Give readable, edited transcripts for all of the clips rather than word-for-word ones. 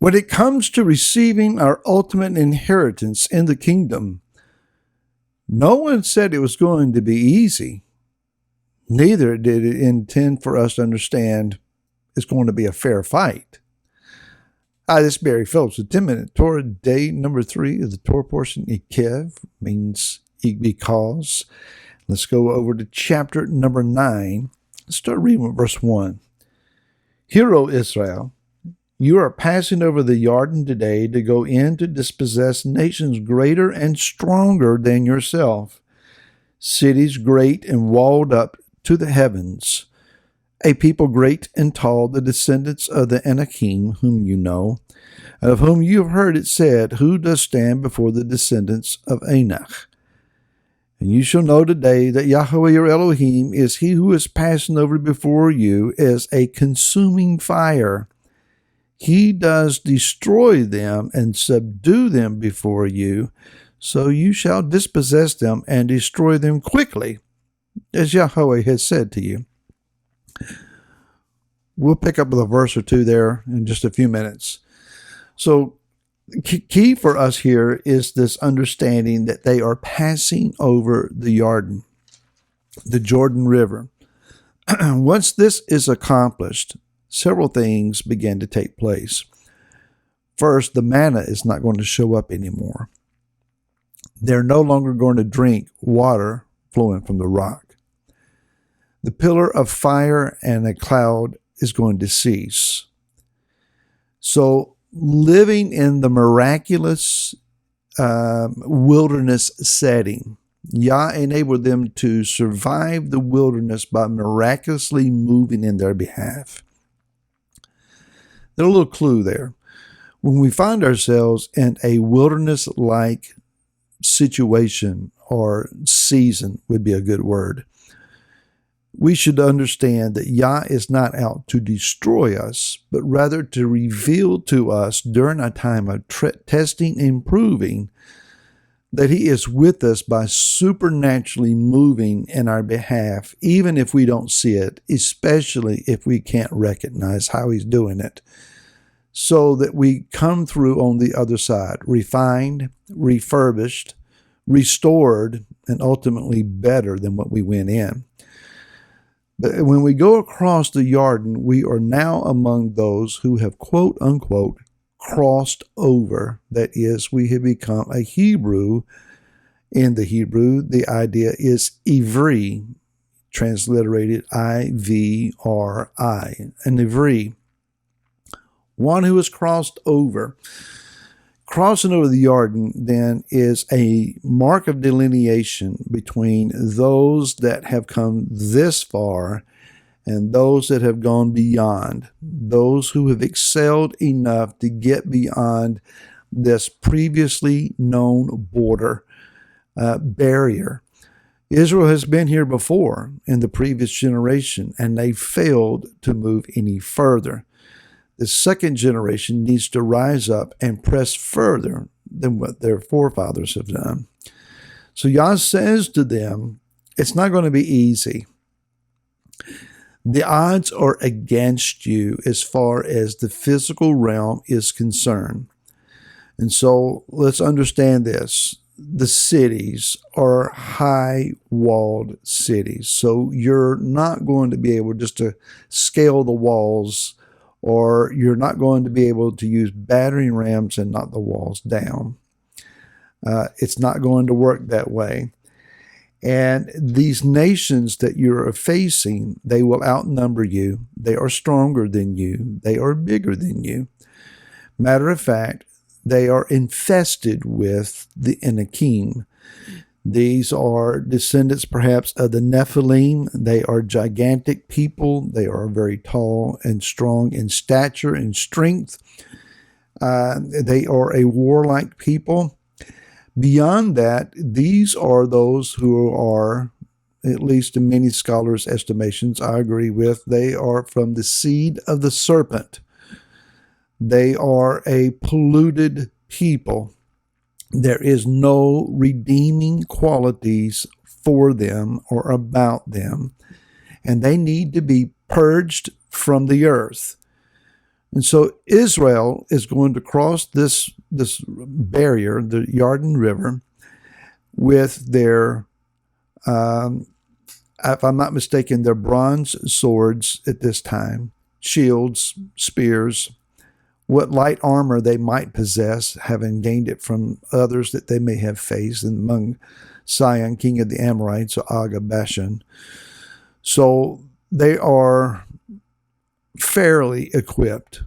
When it comes to receiving our ultimate inheritance in the kingdom, no one said it was going to be easy. Neither did it intend for us to understand it's going to be a fair fight. Hi, this is Barry Phillips with 10-Minute Torah, day number 3 of the Torah portion. Eikev means because. Let's go over to chapter number 9. Let's start reading with verse 1. Hear, O Israel, you are passing over the Jordan today to go in to dispossess nations greater and stronger than yourself, cities great and walled up to the heavens, a people great and tall, the descendants of the Anakim, whom you know, of whom you have heard it said, who does stand before the descendants of Anak? And you shall know today that Yahweh your Elohim is he who is passing over before you as a consuming fire. He does destroy them and subdue them before you, so you shall dispossess them and destroy them quickly, as Yahweh has said to you. We'll pick up with a verse or two there in just a few minutes. So, key for us here is this understanding that they are passing over the Jordan River. Once this is accomplished, several things begin to take place. First, the manna is not going to show up anymore. They're no longer going to drink water flowing from the rock. The pillar of fire and a cloud is going to cease. So, living in the miraculous wilderness setting, Yah enabled them to survive the wilderness by miraculously moving in their behalf. There's a little clue there. When we find ourselves in a wilderness-like situation, or season would be a good word, we should understand that Yah is not out to destroy us, but rather to reveal to us during a time of testing and proving that he is with us by supernaturally moving in our behalf, even if we don't see it, especially if we can't recognize how he's doing it, so that we come through on the other side, refined, refurbished, restored, and ultimately better than what we went in. But when we go across the Jordan, we are now among those who have, quote unquote, crossed over. That is, we have become a Hebrew. In the Hebrew, the idea is Ivri, transliterated I-V-R-I, an Ivri, one who has crossed over. Crossing over the Jordan, then, is a mark of delineation between those that have come this far and those that have gone beyond, those who have excelled enough to get beyond this previously known border barrier. Israel has been here before in the previous generation, and they failed to move any further. The second generation needs to rise up and press further than what their forefathers have done. So Yah says to them, it's not going to be easy. The odds are against you as far as the physical realm is concerned. And so let's understand this. The cities are high-walled cities. So you're not going to be able just to scale the walls, or you're not going to be able to use battering rams and knock the walls down. It's not going to work that way. And these nations that you're facing, they will outnumber you. They are stronger than you. They are bigger than you. Matter of fact, they are infested with the Anakim. These are descendants perhaps of the Nephilim. They are gigantic people. They are very tall and strong in stature and strength. They are a warlike people. Beyond that, these are those who are, at least in many scholars' estimations, I agree with, they are from the seed of the serpent. They are a polluted people. There is no redeeming qualities for them or about them, and they need to be purged from the earth. And so Israel is going to cross this barrier, the Jordan River, with their, if I'm not mistaken, their bronze swords at this time, shields, spears, what light armor they might possess, having gained it from others that they may have faced, among Sihon, king of the Amorites, or Og of Bashan. So they are fairly equipped,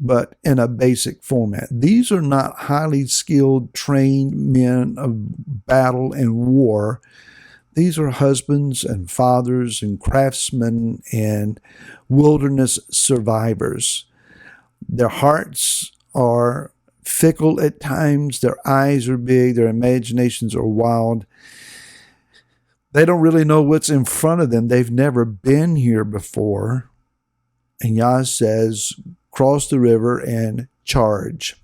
but in a basic format. These are not highly skilled, trained men of battle and war. These are husbands and fathers and craftsmen and wilderness survivors. Their hearts are fickle at times. Their eyes are big. Their imaginations are wild. They don't really know what's in front of them. They've never been here before. And Yah says, cross the river and charge.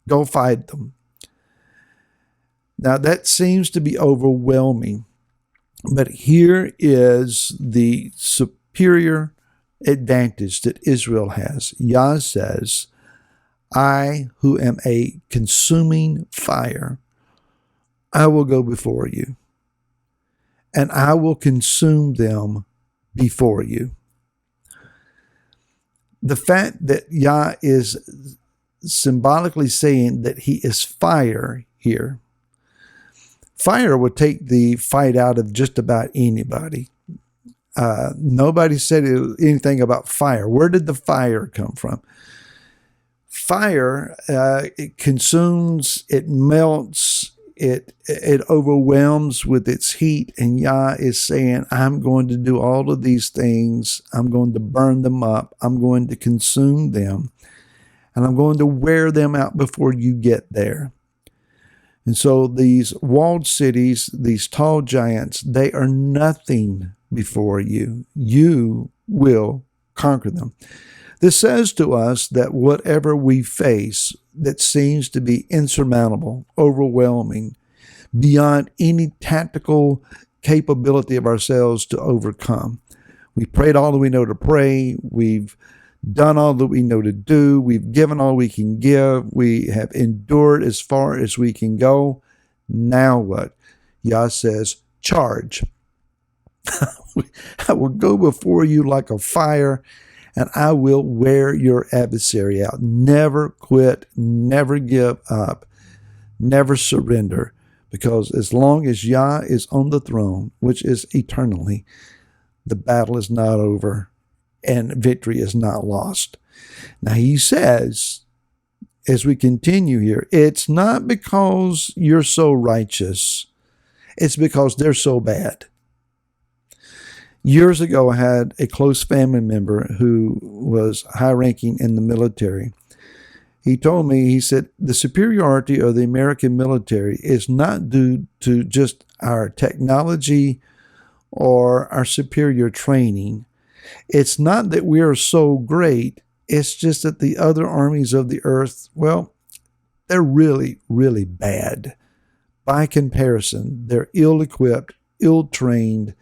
Go fight them. Now that seems to be overwhelming. But here is the superior advantage that Israel has. Yah says, I, who am a consuming fire, I will go before you, and I will consume them before you. The fact that Yah is symbolically saying that he is fire here, fire would take the fight out of just about anybody. Nobody said anything about fire. Where did the fire come from? Fire, it consumes, it melts, it overwhelms with its heat. And Yah is saying, I'm going to do all of these things. I'm going to burn them up. I'm going to consume them. And I'm going to wear them out before you get there. And so these walled cities, these tall giants, they are nothing before you. You will conquer them. This says to us that whatever we face that seems to be insurmountable, overwhelming, beyond any tactical capability of ourselves to overcome. We've prayed all that we know to pray. We've done all that we know to do. We've given all we can give. We have endured as far as we can go. Now what? Yah says, charge. I will go before you like a fire, and I will wear your adversary out. Never quit, never give up, never surrender, because as long as Yah is on the throne, which is eternally, the battle is not over and victory is not lost. Now he says, as we continue here, it's not because you're so righteous, it's because they're so bad. Years ago, I had a close family member who was high-ranking in the military. He told me, he said, the superiority of the American military is not due to just our technology or our superior training. It's not that we are so great. It's just that the other armies of the earth, well, they're really, really bad. By comparison, they're ill-equipped, ill-trained,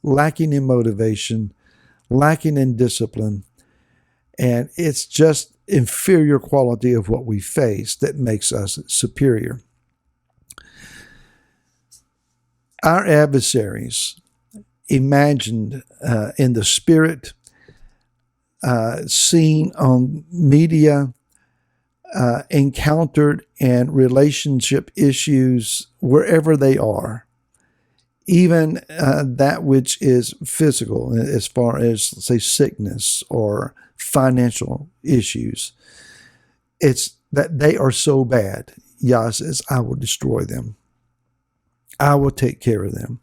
lacking in motivation, lacking in discipline, and it's just inferior quality of what we face that makes us superior. Our adversaries, imagined in the spirit, seen on media, encountered in relationship issues wherever they are, even that which is physical, as far as, say, sickness or financial issues, it's that they are so bad. Yah says, I will destroy them. I will take care of them.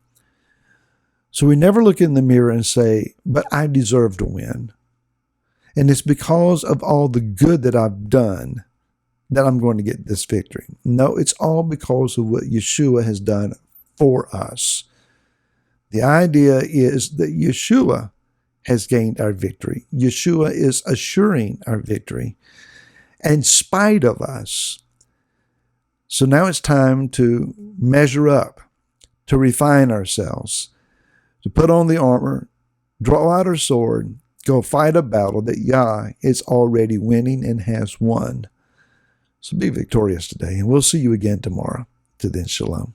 So we never look in the mirror and say, but I deserve to win. And it's because of all the good that I've done that I'm going to get this victory. No, it's all because of what Yeshua has done for us. The idea is that Yeshua has gained our victory. Yeshua is assuring our victory in spite of us. So now it's time to measure up, to refine ourselves, to put on the armor, draw out our sword, Go fight a battle that Yah is already winning and has won. So be victorious today, and we'll see you again tomorrow. Till then, shalom.